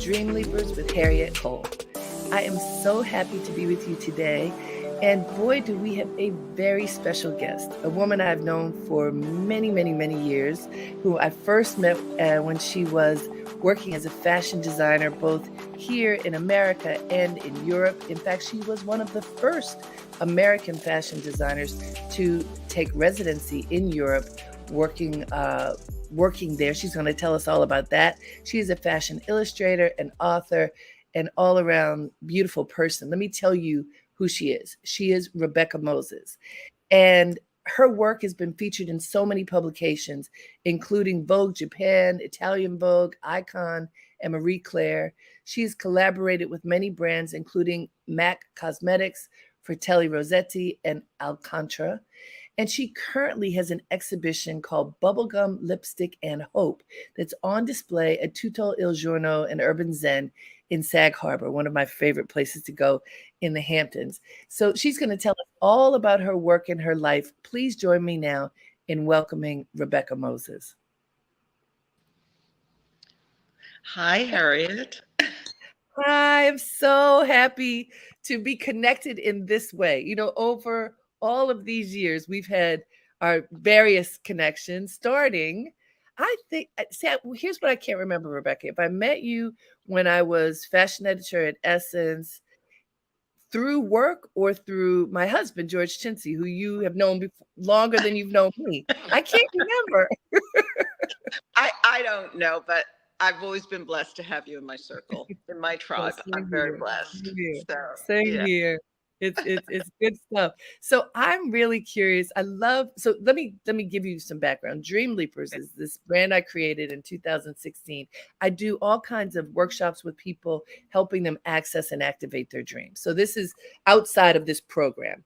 Dreamleapers with Harriet Cole. I am so happy to be with you today. And boy, do we have a very special guest, a woman I've known for many, many, many years, who I first met when she was working as a fashion designer, both here in America and in Europe. In fact, she was one of the first American fashion designers to take residency in Europe, working there. She's going to tell us all about that. She is a fashion illustrator, an author, an all-around beautiful person. Let me tell you who she is. She is Rebecca Moses. And her work has been featured in so many publications, including Vogue Japan, Italian Vogue, Icon, and Marie Claire. She's collaborated with many brands, including MAC Cosmetics, Fratelli Rossetti, and Alcantara. And she currently has an exhibition called Bubblegum, Lipstick, and Hope that's on display at Tutto il Giorno and Urban Zen in Sag Harbor, one of my favorite places to go in the Hamptons. So she's going to tell us all about her work and her life. Please join me now in welcoming Rebecca Moses. Hi, Harriet. Hi, I'm so happy to be connected in this way. You know, over all of these years, we've had our various connections starting. I think, see, here's what I can't remember, Rebecca. If I met you when I was fashion editor at Essence, through work or through my husband, George Chinsey, who you have known longer than you've known me. I can't remember. I don't know, but I've always been blessed to have you in my circle, in my tribe. I'm very blessed. Same here. It's good stuff. So I'm really curious. So let me give you some background. Dreamleapers is this brand I created in 2016. I do all kinds of workshops with people, helping them access and activate their dreams. So this is outside of this program.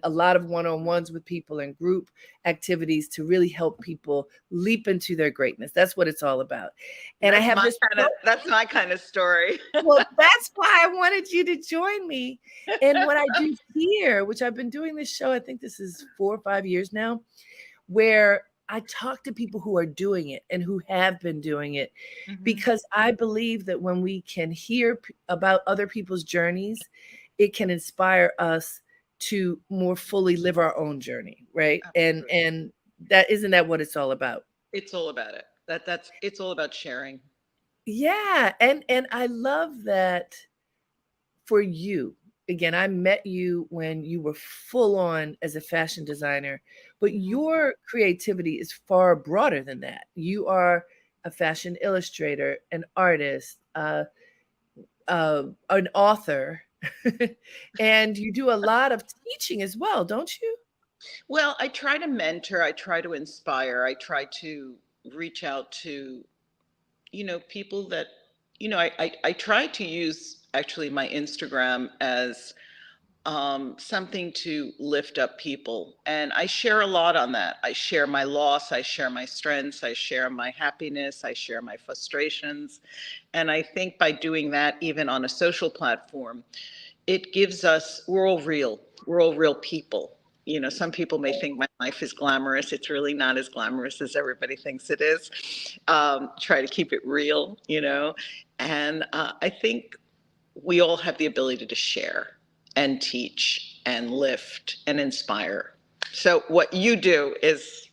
A lot of one-on-ones with people and group activities to really help people leap into their greatness. That's what it's all about. And that's my kind of story. Well, that's why I wanted you to join me. And what I do here, which I've been doing this show, I think this is 4 or 5 years now, where I talk to people who are doing it and who have been doing it, because I believe that when we can hear about other people's journeys, it can inspire us to more fully live our own journey, right? Absolutely. And that isn't that what it's all about? It's all about it. It's all about sharing. Yeah, and I love that for you. Again, I met you when you were full on as a fashion designer, but your creativity is far broader than that. You are a fashion illustrator, an artist, an author, and you do a lot of teaching as well, don't you? Well, I try to mentor, I try to inspire, I try to reach out to, people that, I try to use actually my Instagram as something to lift up people. And I share a lot on that. I share my loss, I share my strengths, I share my happiness, I share my frustrations. And I think by doing that, even on a social platform, it gives us, we're all real people. Some people may think my life is glamorous. It's really not as glamorous as everybody thinks it is. Try to keep it real, and I think we all have the ability to share and teach and lift and inspire. So what you do is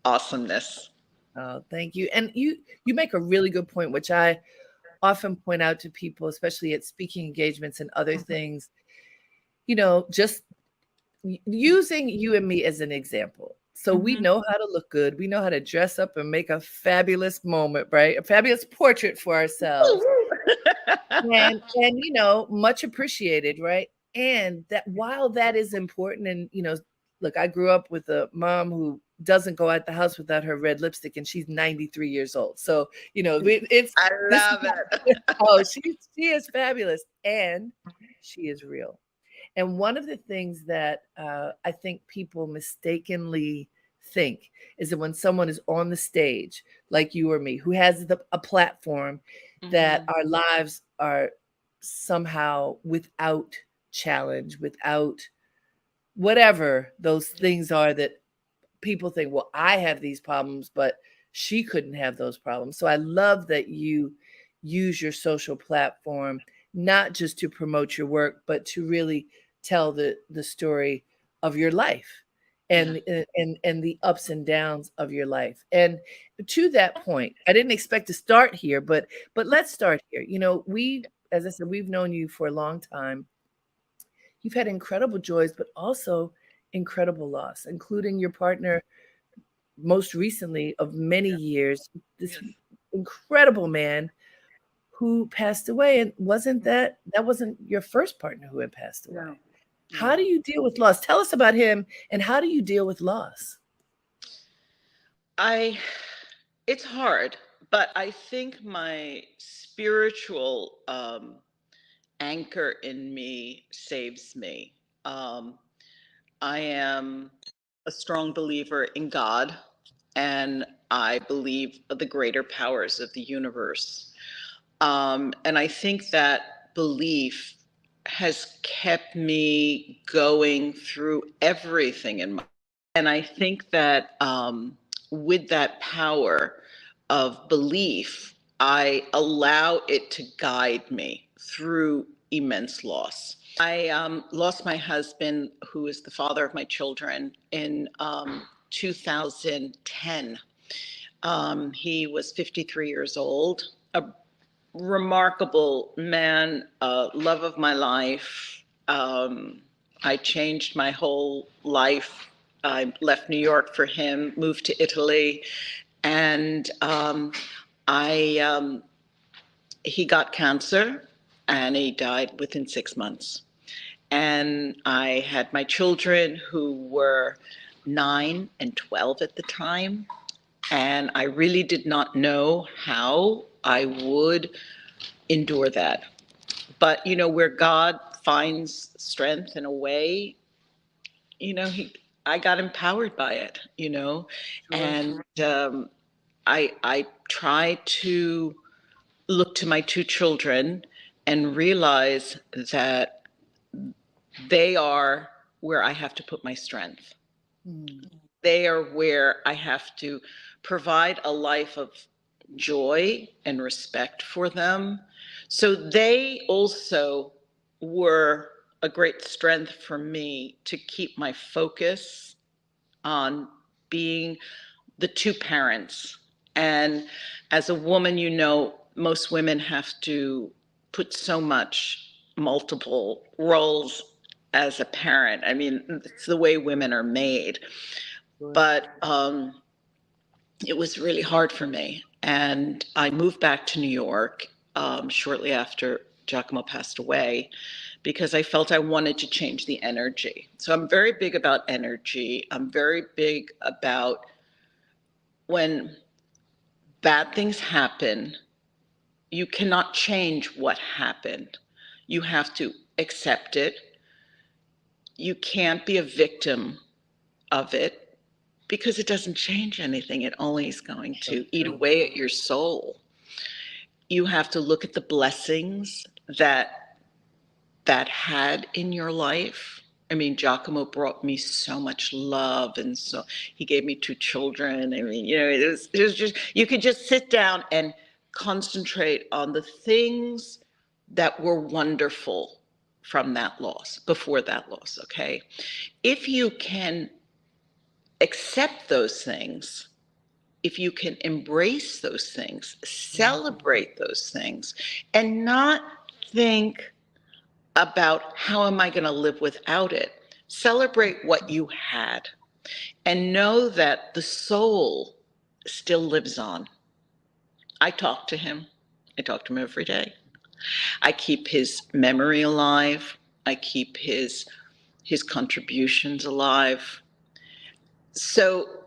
awesomeness. Oh, thank you. And you make a really good point, which I often point out to people, especially at speaking engagements and other things, just using you and me as an example. So we know how to look good. We know how to dress up and make a fabulous moment, right? A fabulous portrait for ourselves. and much appreciated, right? And that while that is important, and look, I grew up with a mom who doesn't go out the house without her red lipstick, and she's 93 years old. So, I love it. Oh, she is fabulous, and she is real. And one of the things that I think people mistakenly think is that when someone is on the stage, like you or me, who has a platform, that our lives are somehow without challenge, without whatever those things are that people think, well, I have these problems, but she couldn't have those problems. So I love that you use your social platform, not just to promote your work, but to really tell the story of your life Yeah. and the ups and downs of your life. And to that point, I didn't expect to start here, but let's start here. You know, we, as I said, we've known you for a long time. You've had incredible joys, but also incredible loss, including your partner most recently of many Yeah. years, this Yes. incredible man who passed away. And that wasn't your first partner who had passed away. No. How No. do you deal with loss? Tell us about him and how do you deal with loss? I it's hard, but I think my spiritual anchor in me saves me. Um, I am a strong believer in God, and I believe the greater powers of the universe. And I think that belief has kept me going through everything in my. And I think that with that power of belief, I allow it to guide me through immense loss. I lost my husband, who is the father of my children, in 2010. He was 53 years old, a remarkable man, love of my life. I changed my whole life. I left New York for him, moved to Italy, and I he got cancer, and he died within 6 months. And I had my children, who were 9 and 12 at the time, and I really did not know how I would endure that. But where God finds strength in a way, he I got empowered by it, Sure. and I try to look to my two children and realize that they are where I have to put my strength. Mm, They are where I have to provide a life of joy and respect for them. So they also were a great strength for me to keep my focus on being the two parents. And as a woman, most women have to put so much multiple roles as a parent. I mean, it's the way women are made. sure. But it was really hard for me. And I moved back to New York shortly after Giacomo passed away because I felt I wanted to change the energy. So I'm very big about energy. I'm very big about when bad things happen, you cannot change what happened. You have to accept it. You can't be a victim of it because it doesn't change anything. It only is going So to eat true. away at your soul. You have to look at the blessings that had in your life. I mean, Giacomo brought me so much love, and so he gave me two children. I mean, it was just, you could just sit down and concentrate on the things that were wonderful from that loss, before that loss, okay? If you can accept those things, if you can embrace those things, Mm, celebrate those things, and not think about how am I going to live without it. Celebrate what you had and know that the soul still lives on. I talk to him. I talk to him every day. I keep his memory alive. I keep his contributions alive. So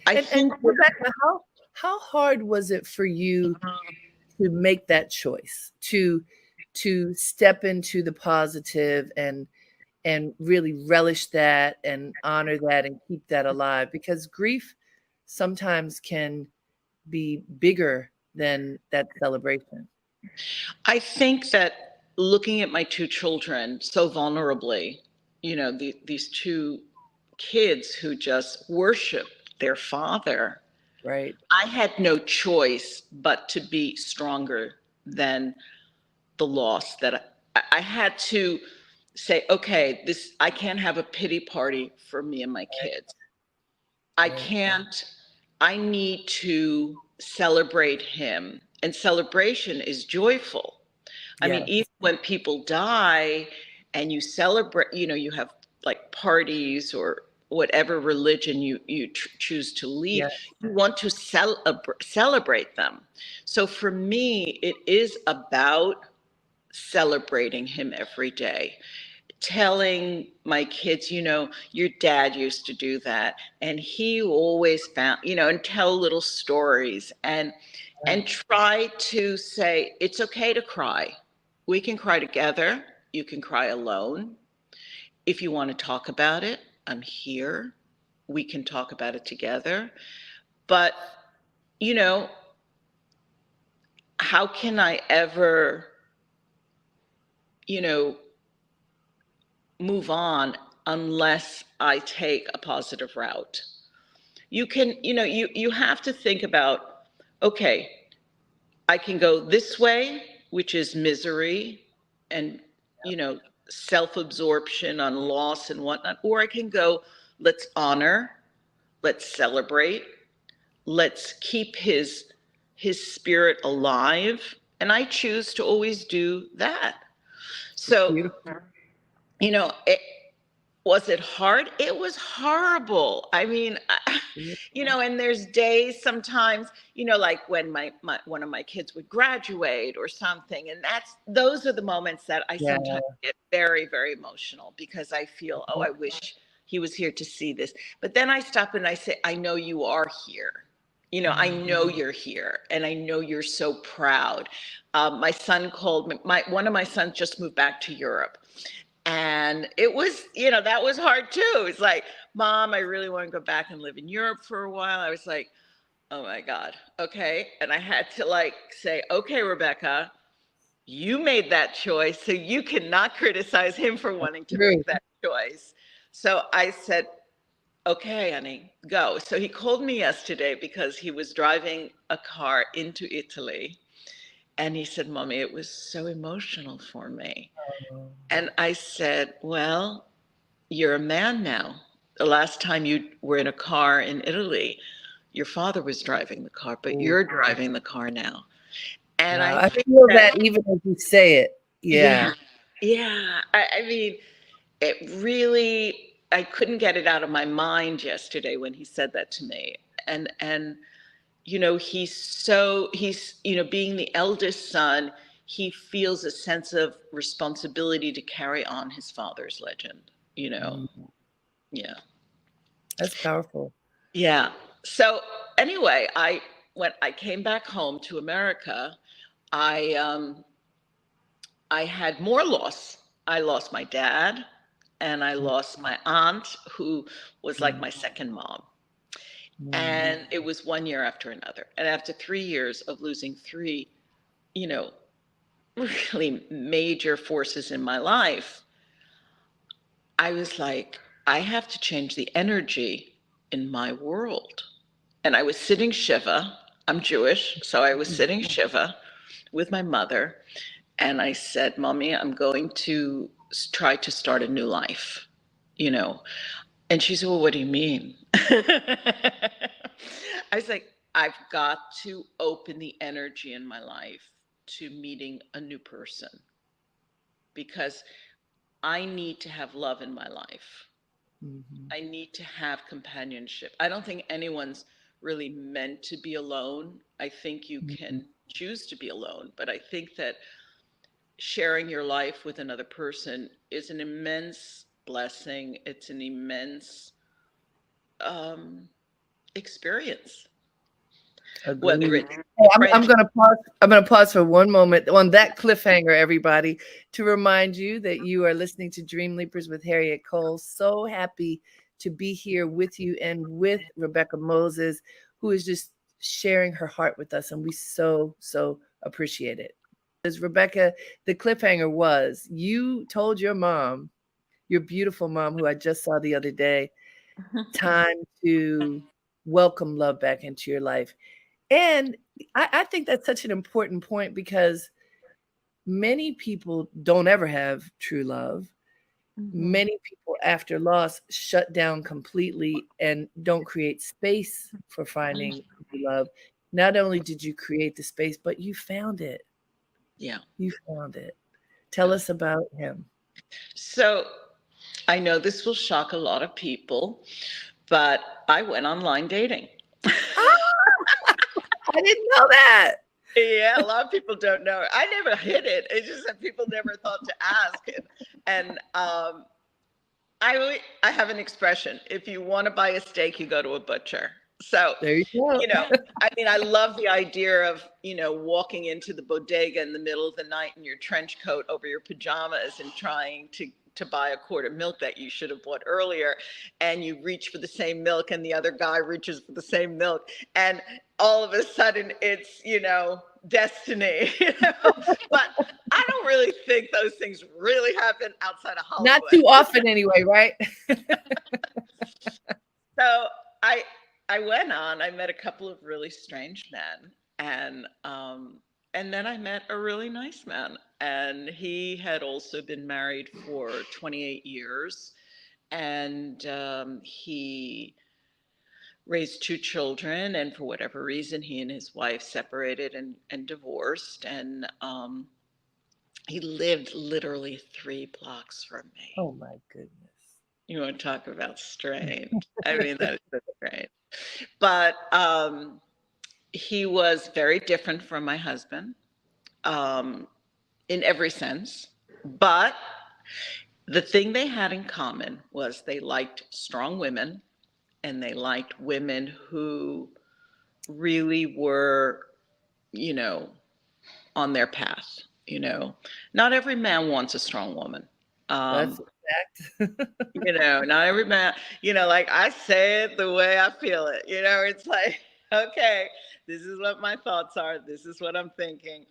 I and think Rebecca, how hard was it for you to make that choice to step into the positive and really relish that and honor that and keep that alive because grief sometimes can be bigger than that celebration. that looking at my two children so vulnerably, these two kids who just worship their father, Right. I had no choice but to be stronger than the loss that I had to say, okay, I can't have a pity party for me and my kids. I Right. can't, I need to celebrate him. And celebration is joyful. I mean, Yes. even when people die and you celebrate, you have like parties or whatever religion you choose to leave, Yeah. you want to celebrate them. So for me, it is about celebrating him every day, telling my kids, your dad used to do that, and he always found, and tell little stories, and try to say it's okay to cry. We can cry together. You can cry alone. If you want to talk about it, I'm here. We can talk about it together. But, you know, how can I ever, you know, move on unless I take a positive route? You can, you have to think about, okay, I can go this way, which is misery and, you know, self-absorption on loss and whatnot, or I can go, let's honor, let's celebrate, let's keep his spirit alive. And I choose to always do that. So, Beautiful. you know, was it hard? It was horrible. I mean, and there's days sometimes, like when my one of my kids would graduate or something, and those are the moments that I Yeah. sometimes get very, very emotional because I feel, oh, I wish he was here to see this. But then I stop and I say, I know you are here. I know you're here, and I know you're so proud. My son called me. One of my sons just moved back to Europe, and it was, that was hard too. It's like, Mom, I really want to go back and live in Europe for a while. I was like, oh my God, okay. And I had to like say, okay, Rebecca, you made that choice, so you cannot criticize him for wanting to True. make that choice. So I said, okay, honey, go. So he called me yesterday because he was driving a car into Italy. And he said, Mommy, it was so emotional for me. And I said, well, you're a man now. The last time you were in a car in Italy, your father was driving the car, but Oh, you're driving the car now. And wow. I I think feel that, that even as you say it. yeah, Yeah. yeah. I mean, it really, I couldn't get it out of my mind yesterday when he said that to me. And being the eldest son, he feels a sense of responsibility to carry on his father's legend, you know. Mm, Yeah. that's powerful. Yeah. So anyway, when I came back home to America, I I had more loss. I lost my dad, and I lost my aunt, who was like Mm, my second mom. mm, And it was one year after another. And after 3 years of losing three, you know, really major forces in my life, I was like, I have to change the energy in my world. And I was sitting Shiva. I'm Jewish, so I was sitting Shiva with my mother. And I said, Mommy, I'm going to try to start a new life, you know. And she said, well, what do you mean? I was like, I've got to open the energy in my life to meeting a new person because I need to have love in my life. mhm, I need to have companionship. I don't think anyone's really meant to be alone. I think you mhm. can choose to be alone, but I think that sharing your life with another person is an immense blessing. It's an immense um, experience, whether Agreed. it's Hey, I'm friendship. gonna pause. I'm gonna pause for one moment on that cliffhanger, everybody, to remind you that you are listening to Dream Leapers with Harriet Cole. So happy to be here with you and with Rebecca Moses, who is just sharing her heart with us, and we so appreciate it. As Rebecca, the cliffhanger was you told your mom, your beautiful mom, who I just saw the other day, time to welcome love back into your life. And I think that's such an important point because many people don't ever have true love. Mm-hmm. Many people after loss shut down completely and don't create space for finding true love. Not only did you create the space, but you found it. Yeah. You found it. Tell us about him. So I know this will shock a lot of people, but I went online dating. Ah, I didn't know that. Yeah, a lot of people don't know. I never hid it. It's just that people never thought to ask. And I have an expression: if you want to buy a steak, you go to a butcher. So, There you go. you know, I mean, I love the idea of, walking into the bodega in the middle of the night in your trench coat over your pajamas and trying to buy a quart of milk that you should have bought earlier, and you reach for the same milk and the other guy reaches for the same milk, and all of a sudden it's, destiny. But I don't really think those things really happen outside of Not Hollywood. too often anyway, right? So I I went on. I met a couple of really strange men, and then I met a really nice man, and he had also been married for 28 years, and he raised two children, and for whatever reason, he and his wife separated and divorced, and he lived literally 3 blocks from me. Oh my goodness. You want to talk about strange? I mean, that is so strange. But he was very different from my husband, um, in every sense. But the thing they had in common was they liked strong women, and they liked women who really were, you know, on their path. Not every man wants a strong woman. That's Um, a fact. Not every man, like I say it the way I feel it. It's like, okay, this is what my thoughts are. This is what I'm thinking.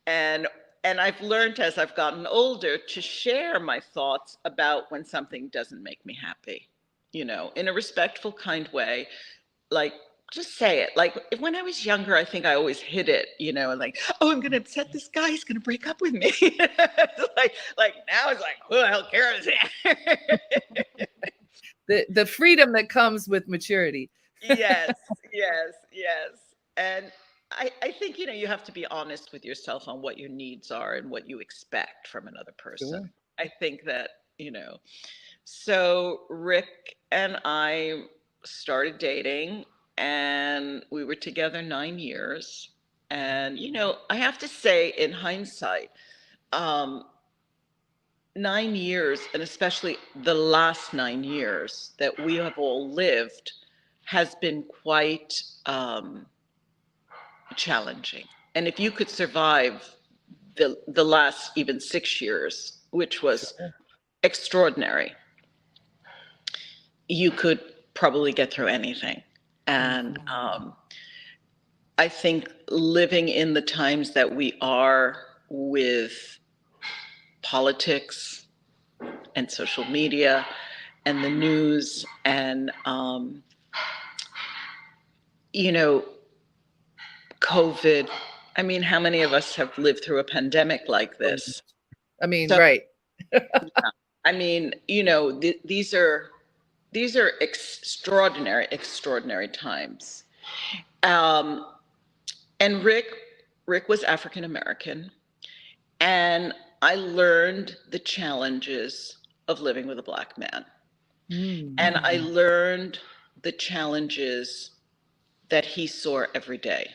And and I've learned as I've gotten older to share my thoughts about when something doesn't make me happy, in a respectful, kind way. Like, just say it. Like, when I was younger, I think I always hid it, and like, oh, I'm gonna upset this guy. He's gonna break up with me. It's like now it's like, who the hell cares? The freedom that comes with maturity. Yes, yes, yes. And I think, you have to be honest with yourself on what your needs are and what you expect from another person. Sure. I think that, so Rick and I started dating, and we were together 9 years. And, I have to say, in hindsight, um, 9 years, and especially the last 9 years that we have all lived, has been quite challenging. And if you could survive the last even 6 years, which was Sure. extraordinary, you could probably get through anything. And Mhm. I think living in the times that we are, with politics and social media and the news, and you know COVID. I mean, how many of us have lived through a pandemic like this? I mean, So, right. I mean, these are extraordinary, extraordinary times. Um, and Rick was African American, and I learned the challenges of living with a Black man, and I Mm. learned the challenges that he saw every day,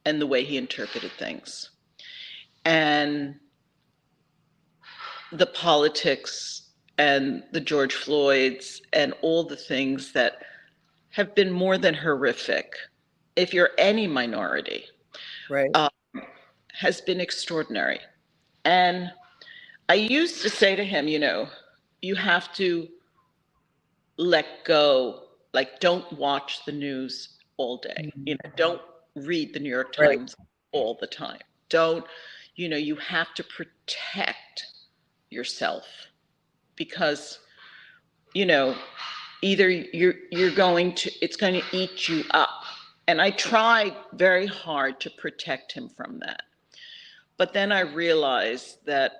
and the way he interpreted things, and the politics, and the George Floyds, and all the things that have been more than horrific, if you're any minority, Right. uh, has been extraordinary. And I used to say to him, you have to let go. Like, don't watch the news all day. Mm. Don't read the New York Right. Times all the time. Don't, you have to protect yourself, because, you know, either it's going to eat you up. And I tried very hard to protect him from that. But then I realized that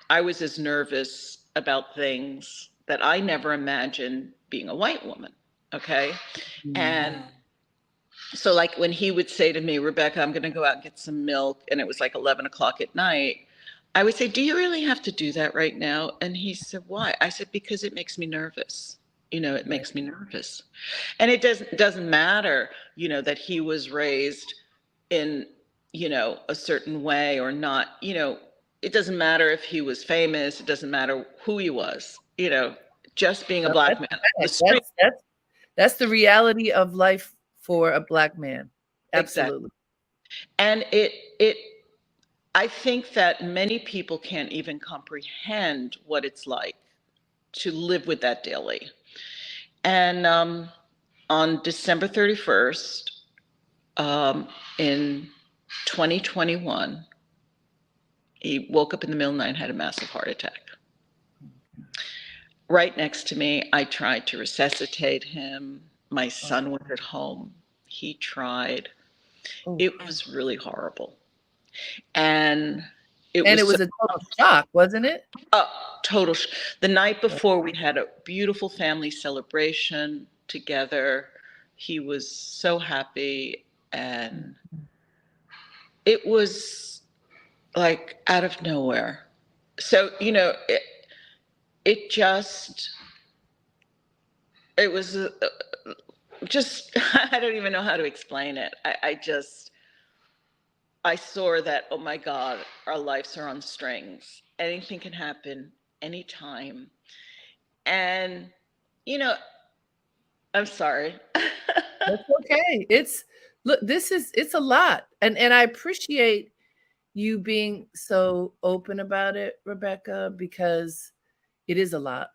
I was as nervous about things that I never imagined being a white woman. Okay. Mm. And so, like, when he would say to me, Rebecca, I'm going to go out and get some milk, and it was like 11 o'clock at night, I would say, do you really have to do that right now? And he said, why? I said, because it makes me nervous. It Right. makes me nervous. And it doesn't matter, that he was raised in, a certain way or not. It doesn't matter if he was famous. It doesn't matter who he was, just being a No, black that's man on the fact. street. That's the reality of life for a Black man. Exactly. Absolutely. And it I think that many people can't even comprehend what it's like to live with that daily. And on December 31st, in 2021, he woke up in the middle of the night and had a massive heart attack. Right next to me, I tried to resuscitate him. My son was at home. He tried. Oh. It was really horrible. And it And it was so was a total shock, wasn't it? total. The night before, we had a beautiful family celebration together. He was so happy, and it was like out of nowhere. So it just it was just I don't even know how to explain it. I saw that, oh my God, our lives are on strings. Anything can happen anytime. And, you know, I'm sorry. That's okay. Look, it's a lot. And I appreciate you being so open about it, Rebecca, because it is a lot.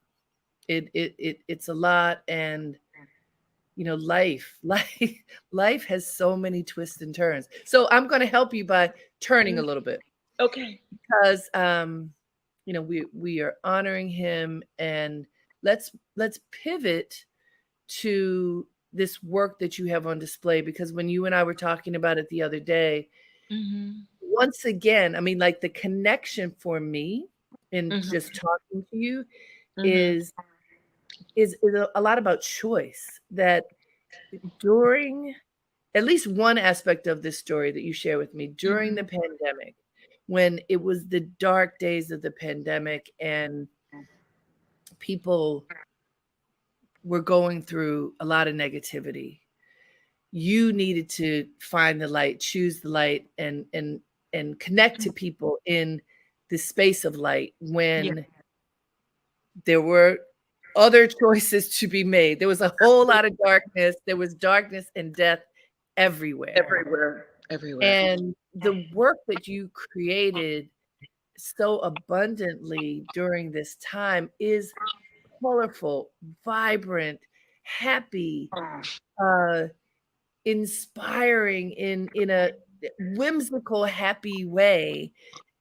It's a lot. And life has so many twists and turns. So I'm going to help you by turning a little bit, Okay. because we are honoring him, and let's pivot to this work that you have on display, because when you and I were talking about it the other day, Mm-hmm. once again, I mean, like, the connection for me in Mm-hmm. just talking to you Mm-hmm. is a lot about choice. That during at least one aspect of this story that you share with me, during the Mm-hmm. pandemic, when it was the dark days of the pandemic and people were going through a lot of negativity, you needed to find the light, choose the light, and connect to people in the space of light Yeah. when there were other choices to be made. There was a whole lot of darkness. There was darkness and death everywhere. Everywhere. Everywhere. And the work that you created so abundantly during this time is colorful, vibrant, happy, uh, inspiring in a whimsical, happy way,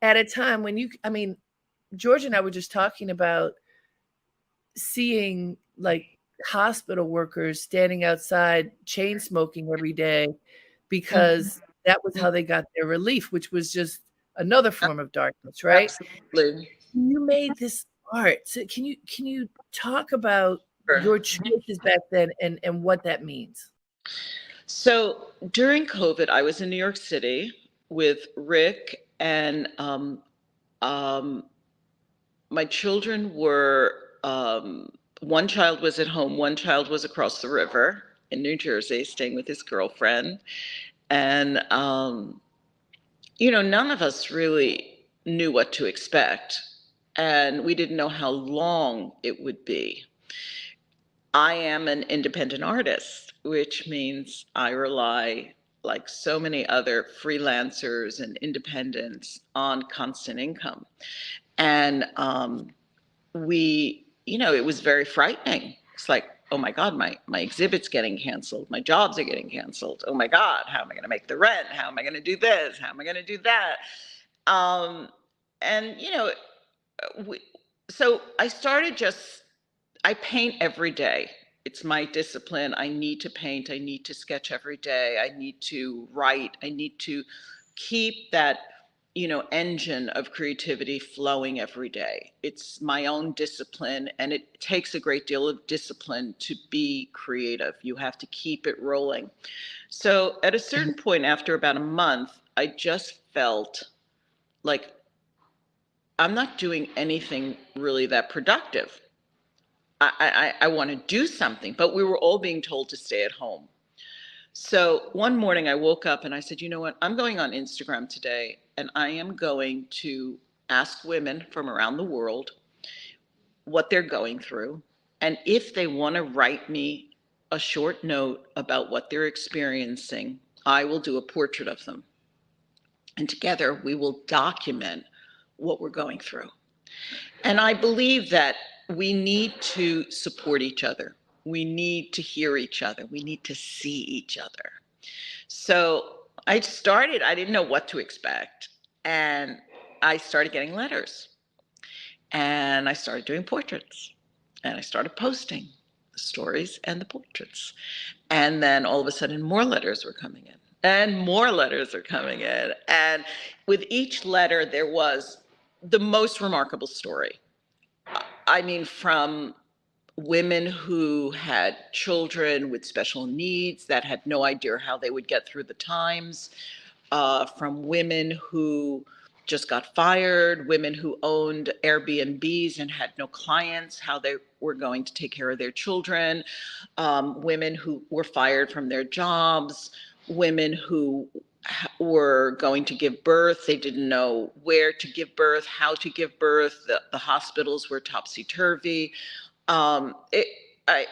at a time when I mean, George and I were just talking about seeing, like, hospital workers standing outside chain smoking every day Mm-hmm. because that was how they got their relief, which was just another form of darkness, right? Absolutely. You made this art. So can you talk about Sure. your choices back then and what that means? So during COVID, I was in New York City with Rick, and um, my children were, one child was at home, one child was across the river in New Jersey, staying with his girlfriend. And, none of us really knew what to expect. And we didn't know how long it would be. I am an independent artist, which means I rely, like so many other freelancers and independents, on constant income. And it was very frightening. It's like, oh my God, my exhibit's getting canceled. My jobs are getting canceled. Oh my God, how am I going to make the rent? How am I going to do this? How am I going to do that? Um, and, we, so I paint every day. It's my discipline. I need to paint. I need to sketch every day. I need to write. I need to keep that, engine of creativity flowing every day. It's my own discipline, and it takes a great deal of discipline to be creative. You have to keep it rolling. So at a certain point, after about a month, I just felt like I'm not doing anything really that productive. I want to do something, but we were all being told to stay at home. So one morning I woke up and I said, you know what? I'm going on Instagram today and I am going to ask women from around the world what they're going through. And if they want to write me a short note about what they're experiencing, I will do a portrait of them. And together we will document what we're going through. And I believe that we need to support each other. We need to hear each other. We need to see each other. So I didn't know what to expect. And I started getting letters. And I started doing portraits. And I started posting the stories and the portraits. And then all of a sudden, more letters were coming in. And more letters are coming in. And with each letter, there was the most remarkable story. I mean, from women who had children with special needs that had no idea how they would get through the times, from women who just got fired, women who owned Airbnbs and had no clients, how they were going to take care of their children, women who were fired from their jobs, women who were going to give birth. They didn't know where to give birth, how to give birth. The hospitals were topsy-turvy. Um, it, I,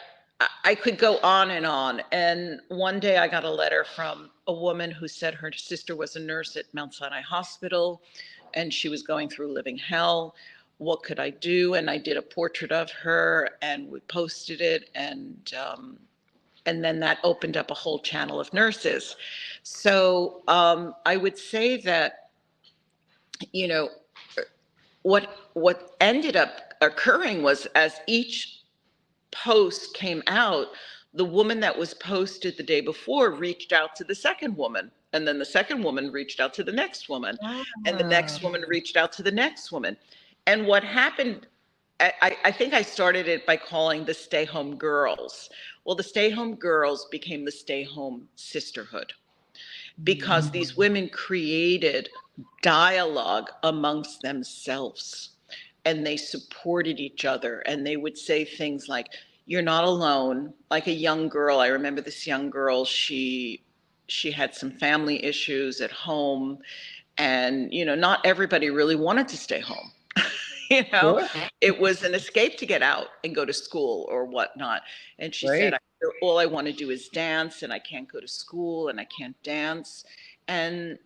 I could go on and on. And one day I got a letter from a woman who said her sister was a nurse at Mount Sinai Hospital and she was going through living hell. What could I do? And I did a portrait of her and we posted it. And then that opened up a whole channel of nurses. So I would say that, you know, what ended up occurring was as each post came out, the woman that was posted the day before reached out to the second woman. And then the second woman reached out to the next woman. And the next woman reached out to the next woman. And what happened, I think I started it by calling the Stay Home Girls. Well, the Stay Home Girls became the Stay Home Sisterhood because these women created dialogue amongst themselves and they supported each other. And they would say things like, you're not alone. Like a young girl, I remember this young girl, she had some family issues at home. And, not everybody really wanted to stay home. Sure. It was an escape to get out and go to school or whatnot. And she said, Right. all I want to do is dance and I can't go to school and I can't dance. And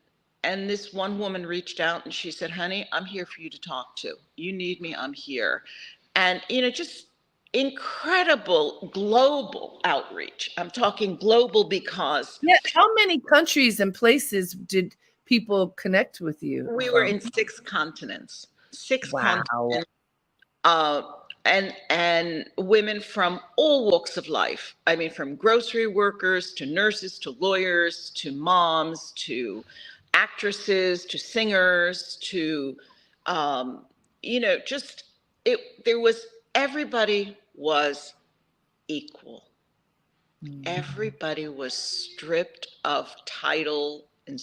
this one woman reached out and she said, honey, I'm here for you to talk to. You need me, I'm here. And, just incredible global outreach. I'm talking global because Yeah. How many countries and places did people connect with you we were from? in 6 continents. Six Wow. continents. uh, and women from all walks of life. I mean, from grocery workers to nurses to lawyers to moms to actresses to singers to, just there was, everybody was equal. Everybody was stripped of title and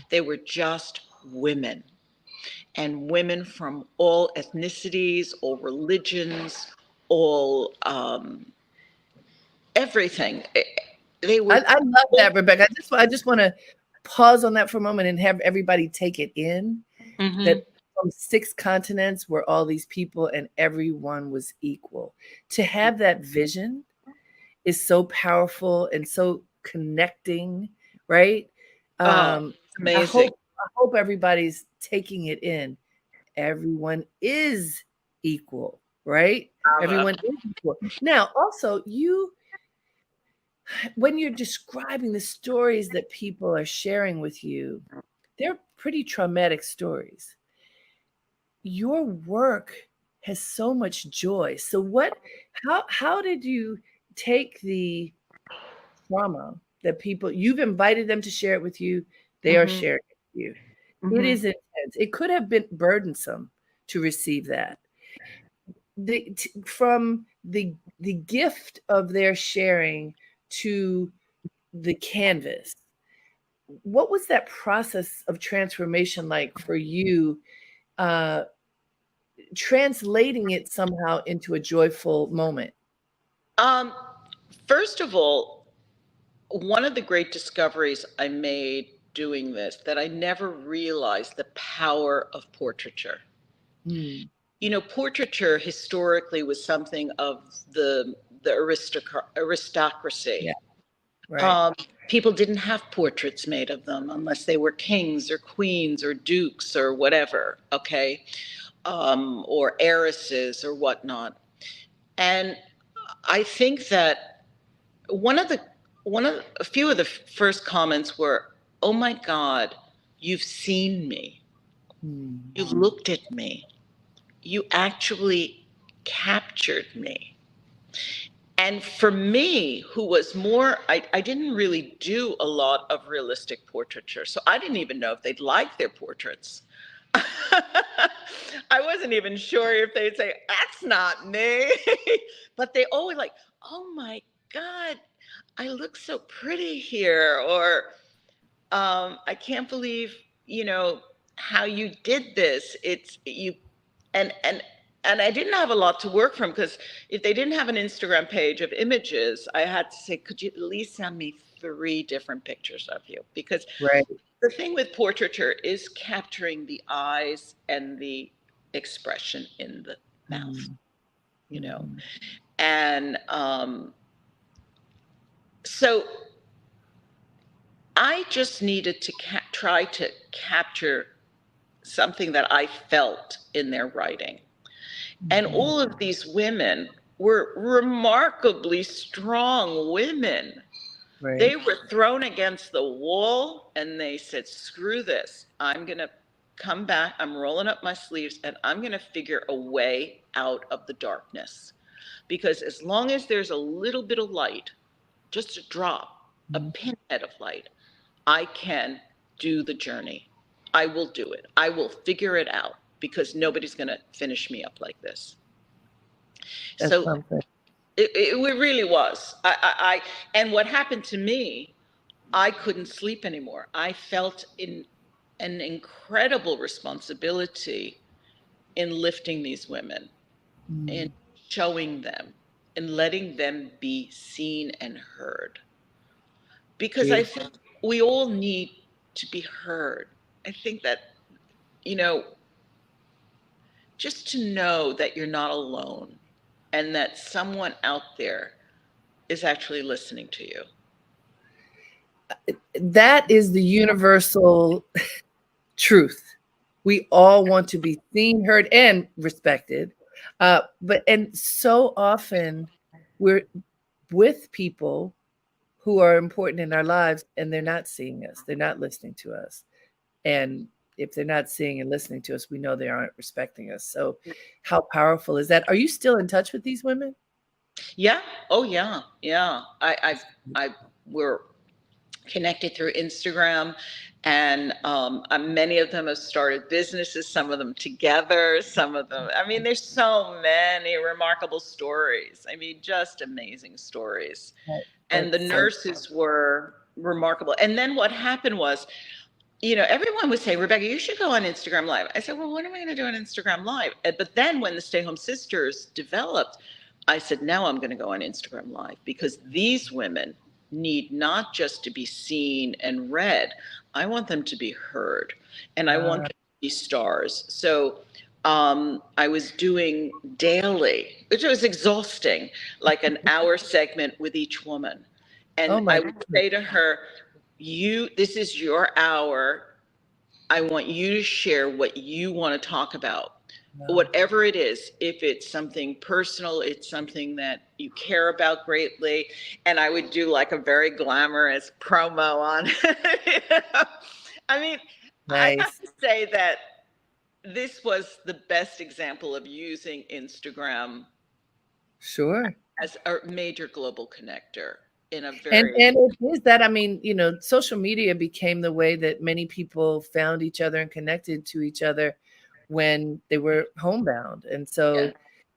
they were just women. And women from all ethnicities, all religions, all everything. They were. I love that, Rebecca. I just want to pause on that for a moment and have everybody take it in that from 6 continents were all these people and everyone was equal. To have that vision is so powerful and so connecting, right? Amazing. I hope everybody's taking it in. Everyone is equal, right? Everyone is equal. Now, also, when you're describing the stories that people are sharing with you, they're pretty traumatic stories. Your work has so much joy. So how did you take the trauma that you've invited them to share it with you, they are Mm-hmm. sharing it with you. It Mm-hmm. is intense. It could have been burdensome to receive that. From the gift of their sharing to the canvas, what was that process of transformation like for you, uh, translating it somehow into a joyful moment? Um, First of all, one of the great discoveries I made doing this, that I never realized the power of portraiture. Mm, You know, portraiture historically was something of the yeah, aristocracy. right. Um, People didn't have portraits made of them unless they were kings or queens or dukes or whatever, okay, or heiresses or whatnot. And I think that one of the a few of the first comments were, "Oh my God, you've seen me. Mm, You looked at me. You actually captured me." And for me, who was more, I didn't really do a lot of realistic portraiture. So I didn't even know if they'd like their portraits. I wasn't even sure if they'd say, "That's not me." But they always like, "Oh my God, I look so pretty here." Or, "I can't believe, you know, how you did this. It's you." and and and I didn't have a lot to work from, because if they didn't have an Instagram page of images, I had to say, "Could you at least send me 3 different pictures of you?" Because right. the thing with portraiture is capturing the eyes and the expression in the mouth, Mm, you know. mhm, And so I just needed to try to capture something that I felt in their writing. And mhm, all of these women were remarkably strong women. right. They were thrown against the wall and they said, "Screw this. I'm going to come back. I'm rolling up my sleeves and I'm going to figure a way out of the darkness. Because as long as there's a little bit of light, just a drop, a Mhm. pinhead of light, I can do the journey. I will do it. I will figure it out, because nobody's going to finish me up like this." That's So something. it really was. And what happened to me, I couldn't sleep anymore. I felt in an incredible responsibility in lifting these women, in Mm, showing them, and letting them be seen and heard. Because I beautiful. think we all need to be heard. I think that, you know, just to know that you're not alone and that someone out there is actually listening to you. That is the universal truth. We all want to be seen, heard, and respected. And so often we're with people who are important in our lives and they're not seeing us, they're not listening to us. And if they're not seeing and listening to us, we know they aren't respecting us. So, how powerful is that? Are you still in touch with these women? Yeah. Oh, yeah. Yeah. We're connected through Instagram, and many of them have started businesses. Some of them together. Some of them. I mean, there's so many remarkable stories. I mean, just amazing stories. That, And the that's so nurses were remarkable. And then what happened was, you know, everyone would say, "Rebecca, you should go on Instagram Live." I said, "Well, what am I going to do on Instagram Live?" But then when the Stay Home Sisters developed, I said, "Now I'm going to go on Instagram Live, because these women need not just to be seen and read. I want them to be heard, and I want uh, them to be stars." So I was doing daily, which was exhausting, like an hour segment with each woman. oh And my I would goodness. say to her, this is your hour. I want you to share what you want to talk about, Wow. whatever it is. If it's something personal, it's something that you care about greatly. And I would do like a very glamorous promo on. You know? I mean, I have Nice. to say that this was the best example of using Instagram Sure. as a major global connector in a And very, it is that, I mean, social media became the way that many people found each other and connected to each other when they were homebound. And yeah, so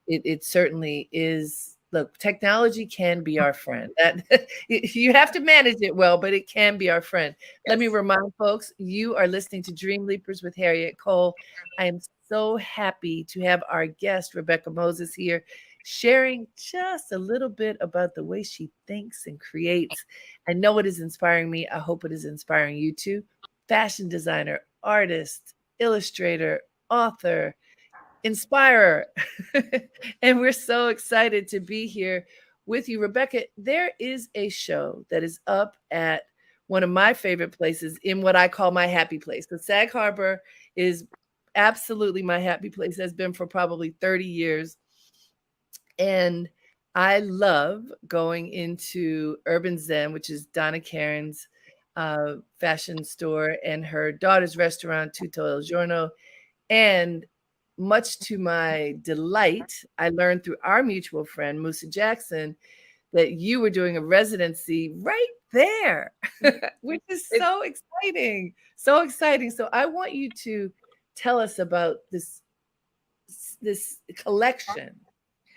it certainly is. Look, technology can be our friend. That you have to manage it well, but it can be our friend. Let me yes. remind folks, you are listening to Dreamleapers with Harriet Cole. I am so happy to have our guest, Rebecca Moses, here sharing just a little bit about the way she thinks and creates. I know it is inspiring me. I hope it is inspiring you too. Fashion designer, artist, illustrator, author, inspirer. And we're so excited to be here with you. Rebecca, there is a show that is up at one of my favorite places in what I call my happy place. The Sag Harbor is absolutely my happy place, has been for probably 30 years. And I love going into Urban Zen, which is Donna Karen's fashion store, and her daughter's restaurant, Tutto Il Giorno. And much to my delight, I learned through our mutual friend, Musa Jackson, that you were doing a residency right there, which is It, so exciting. So exciting. So I want you to tell us about this collection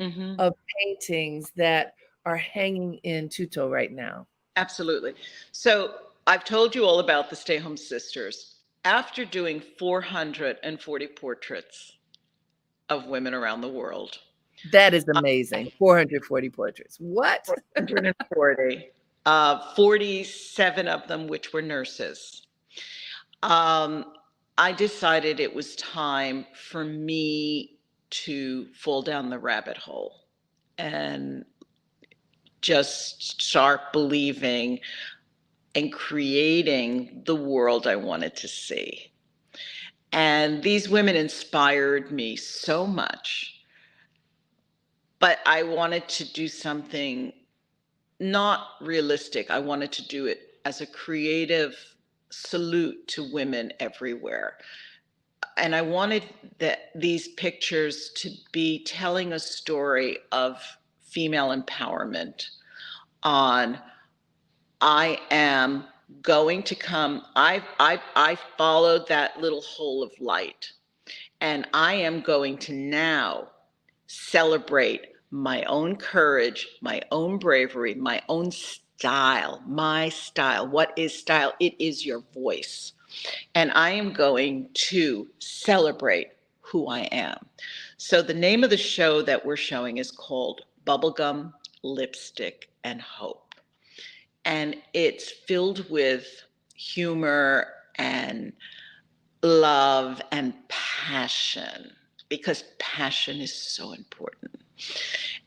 mhm. of paintings that are hanging in Tutto right now. Absolutely. So I've told you all about the Stay Home Sisters. After doing 440 portraits of women around the world, That is amazing. 440 portraits. What? 440, 47 of them which were nurses. Um, I decided it was time for me to fall down the rabbit hole and just start believing and creating the world I wanted to see. And these women inspired me so much, but I wanted to do something not realistic. I wanted to do it as a creative salute to women everywhere. And I wanted these pictures to be telling a story of female empowerment on I am going to come. I followed that little hole of light, and I am going to now celebrate my own courage, my own bravery, my own style, my style. What is style? It is your voice. And I am going to celebrate who I am. So the name of the show that we're showing is called Bubblegum, Lipstick, and Hope. And it's filled with humor and love and passion, because passion is so important.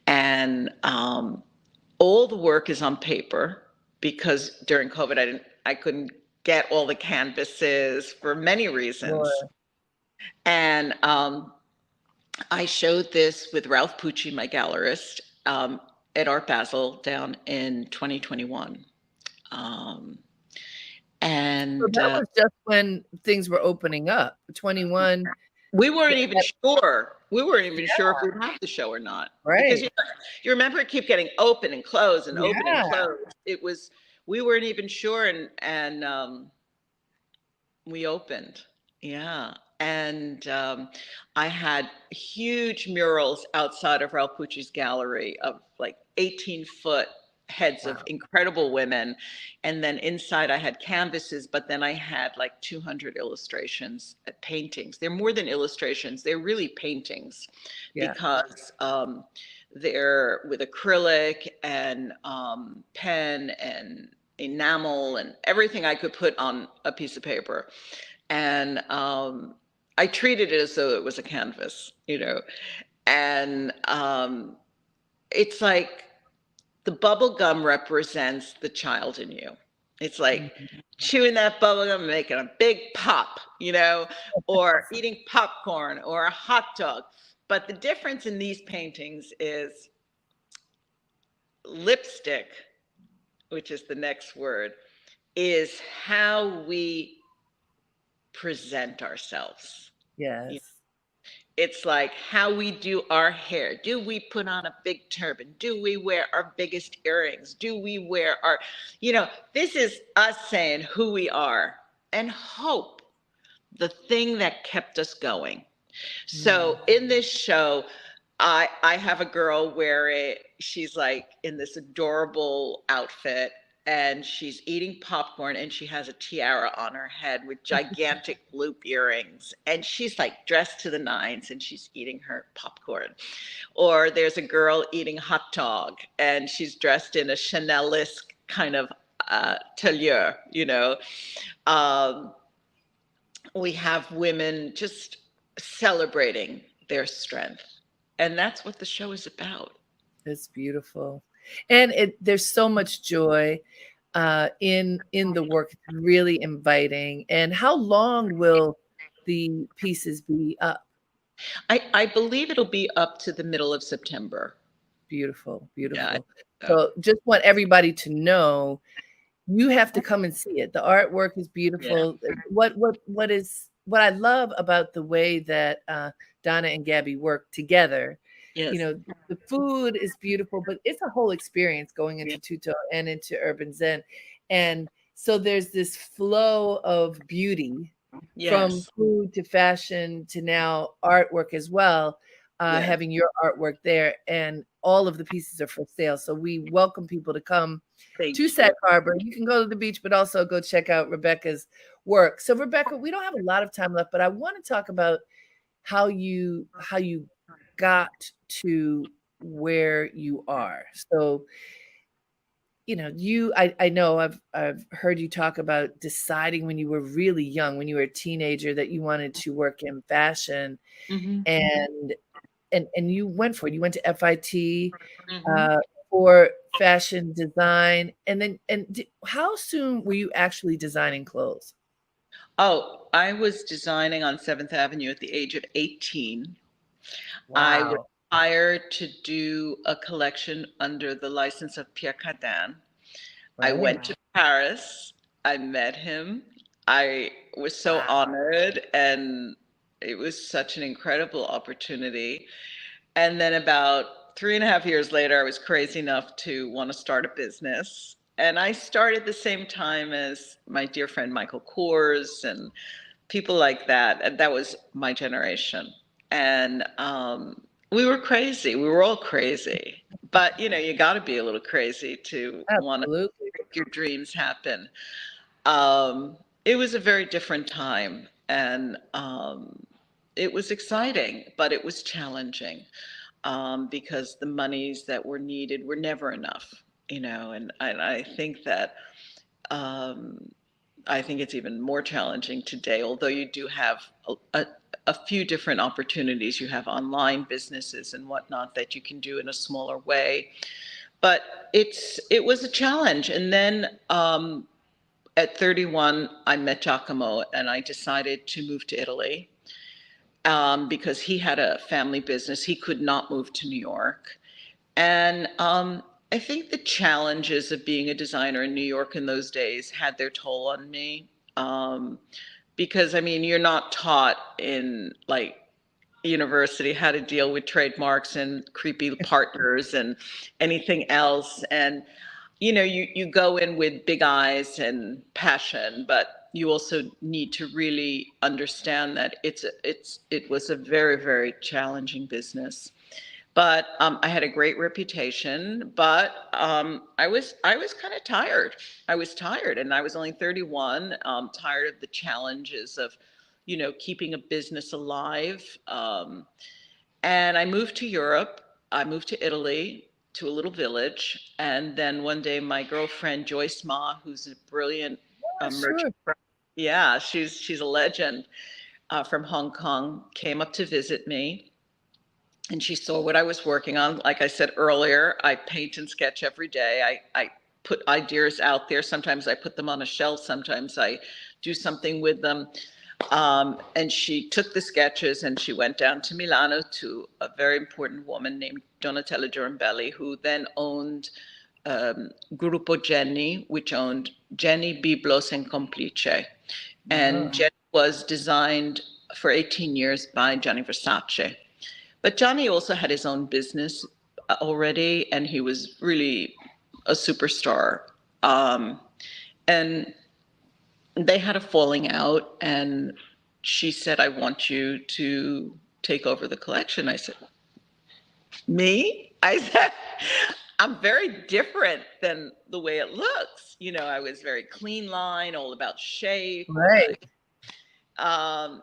And all the work is on paper, because during COVID I couldn't get all the canvases for many reasons. Sure. And I showed this with Ralph Pucci, my gallerist, at Art Basel down in 2021. Um, So and that was just when things were opening up. 21. we weren't Yeah, even sure. We weren't even yeah, sure if we'd have the show or not, because right. you remember it kept getting open and closed and open and Yeah. closed. It was, we weren't even sure, and we opened. Yeah. And I had huge murals outside of Ralph Pucci's gallery of like 18-foot heads of Wow. incredible women. And then inside I had canvases, but then I had like 200 illustrations, paintings. They're more than illustrations, they're really paintings, Yeah. because they're with acrylic and pen and enamel and everything I could put on a piece of paper. And I treated it as though it was a canvas, and it's like the bubble gum represents the child in you. It's like Mhm. chewing that bubble gum and making a big pop, or eating popcorn or a hot dog. But the difference in these paintings is lipstick, which is the next word, is how we present ourselves. Yes. It's like how we do our hair. Do we put on a big turban? Do we wear our biggest earrings? Do we wear our, this is us saying who we are and hope, the thing that kept us going. So Mm. in this show, I have a girl where she's like in this adorable outfit and she's eating popcorn and she has a tiara on her head with gigantic loop earrings and she's like dressed to the nines and she's eating her popcorn. Or there's a girl eating hot dog and she's dressed in a Chanel-esque kind of tailleur, Um, we have women just celebrating their strength. And that's what the show is about. It's beautiful. And there's so much joy in the work. It's really inviting. And how long will the pieces be up? I believe it'll be up to the middle of September. Beautiful, Yeah. beautiful. So, So just want everybody to know you have to come and see it. The artwork is yeah. beautiful. What I love about the way that Donna and Gabby work together, Yes. the food is beautiful, but it's a whole experience going Yeah. into Tuto and into Urban Zen. And so there's this flow of beauty from Yes. food to fashion to now artwork as well, Yes. having your artwork there. And all of the pieces are for sale. So we welcome people to come to Thank you. Sag Harbor. You can go to the beach, but also go check out Rebecca's work. So Rebecca, we don't have a lot of time left, but I want to talk about how you got to where you are. So, I know I've heard you talk about deciding when you were really young, when you were a teenager, that you wanted to work in fashion, Mm-hmm. and and you went for it. You went to FIT Mm-hmm. uh, for fashion design, and then how soon were you actually designing clothes? Oh, I was designing on 7th Avenue at the age of 18. I was Wow. hired to do a collection under the license of Pierre Cardin. I Right. went to Paris. I met him. I was so Wow. honored, and it was such an incredible opportunity. And then about 3.5 years later, I was crazy enough to want to start a business. And I started the same time as my dear friend Michael Kors and people like that. And that was my generation. And we were crazy. We were all crazy. But you got to be a little crazy to want to Absolutely. make your dreams happen. Um, it was a very different time, and it was exciting, but it was challenging because the monies that were needed were never enough, and I think that um, I think it's even more challenging today, although you do have a few different opportunities. You have online businesses and whatnot that you can do in a smaller way. But it was a challenge. And then at 31, I met Giacomo and I decided to move to Italy because he had a family business. He could not move to New York. And I think the challenges of being a designer in New York in those days had their toll on me. Um, because I mean, you're not taught in like university how to deal with trademarks and creepy partners and anything else. And you go in with big eyes and passion, but you also need to really understand that it was a very, very challenging business. But I had a great reputation, but I was kind of tired. I was tired, and I was only 31. Tired of the challenges of, keeping a business alive. And I moved to Europe. I moved to Italy, to a little village, and then one day my girlfriend Joyce Ma, who's a brilliant Yeah, merchant, sure. yeah, she's a legend from Hong Kong, came up to visit me and she saw what I was working on. Like I said earlier, I paint and sketch every day. I put ideas out there. Sometimes I put them on a shelf. Sometimes I do something with them. And she took the sketches and she went down to Milano to a very important woman named Donatella Giorambelli, who then owned Gruppo Jenny, which owned Jenny, Biblos, and Complice. And Oh, Jenny was designed for 18 years by Gianni Versace. But Johnny also had his own business already, and he was really a superstar. And they had a falling out, and she said, "I want you to take over the collection." I said, "Me?" I said, "I'm very different than the way it looks." You know, I was very clean line, all about shape. Right.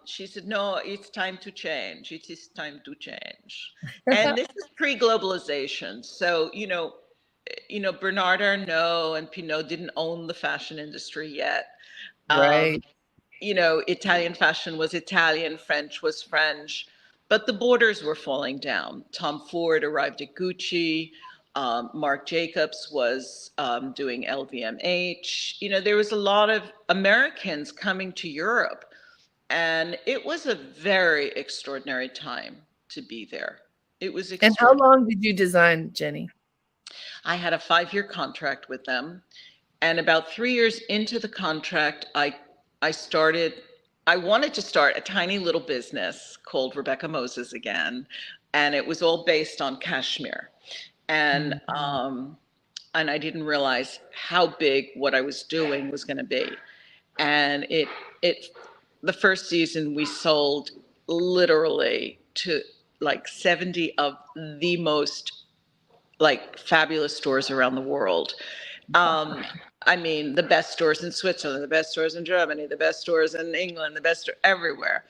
She said, "No, it's time to change. It is time to change." And this is pre-globalization. So, Bernard Arnault and Pinault didn't own the fashion industry yet. Right. Italian fashion was Italian, French was French, but the borders were falling down. Tom Ford arrived at Gucci. Marc Jacobs was doing LVMH. There was a lot of Americans coming to Europe, and it was a very extraordinary time to be there. It was And how extraordinary. long did you design, Jenny? I had a 5-year contract with them. And about 3 years into the contract, I wanted to start a tiny little business called Rebecca Moses again. And it was all based on cashmere. And I didn't realize how big what I was doing was going to be. And the first season we sold literally to like 70 of the most like fabulous stores around the world. I mean, the best stores in Switzerland, the best stores in Germany, the best stores in England, the best everywhere.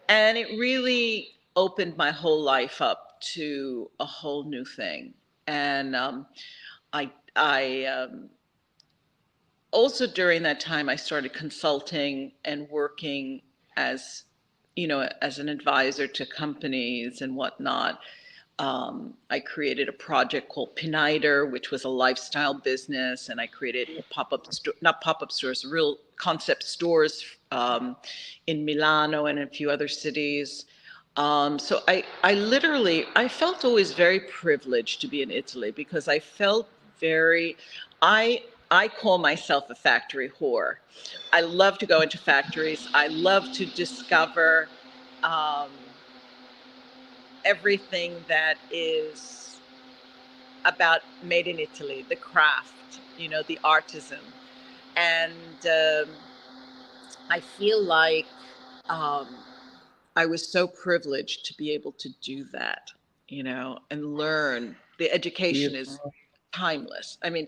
And it really opened my whole life up to a whole new thing. And I also during that time, I started consulting and working as an advisor to companies and whatnot. I created a project called Piniter, which was a lifestyle business, and I created not pop-up stores, real concept stores in Milano and a few other cities. So I felt always very privileged to be in Italy because I felt I call myself a factory whore. I love to go into factories. I love to discover everything that is about made in Italy, the craft, the artisan. And I feel like I was so privileged to be able to do that, and learn. The education is timeless. I mean,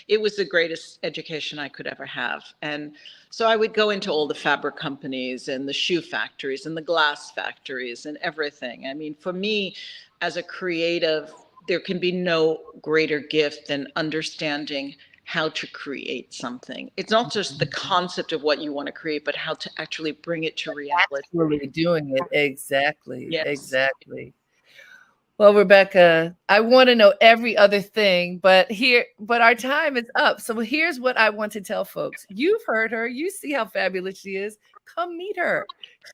it was the greatest education I could ever have. And so I would go into all the fabric companies and the shoe factories and the glass factories and everything. I mean, for me, as a creative, there can be no greater gift than understanding how to create something. It's not just the concept of what you want to create, but how to actually bring it to reality. Actually doing it. Exactly. Yes. Exactly. Well, Rebecca, I want to know every other thing, but our time is up. So here's what I want to tell folks. You've heard her. You see how fabulous she is. Come meet her.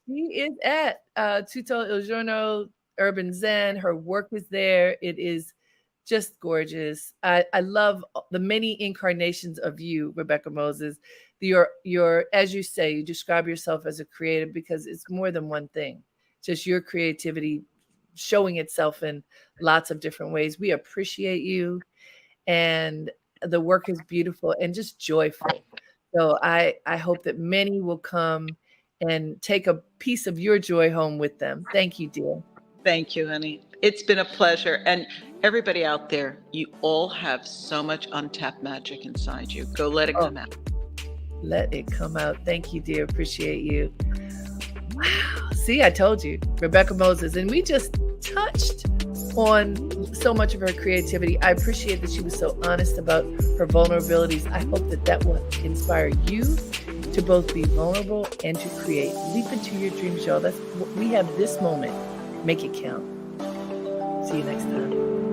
She is at Tutto il Giorno Urban Zen. Her work is there. It is just gorgeous. I love the many incarnations of you, Rebecca Moses. Your, as you say, you describe yourself as a creative because it's more than one thing. Just your creativity showing itself in lots of different ways. We appreciate you, and the work is beautiful and just joyful. So I hope that many will come and take a piece of your joy home with them. Thank you, dear. Thank you, honey. It's been a pleasure. And everybody out there, you all have so much untapped magic inside you. Go let it come out. Let it come out. Thank you, dear. Appreciate you. Wow. See, I told you, Rebecca Moses. And we just touched on so much of her creativity. I appreciate that she was so honest about her vulnerabilities. I hope that will inspire you to both be vulnerable and to create. Leap into your dreams, y'all. That's what we have this moment. Make it count. See you next time.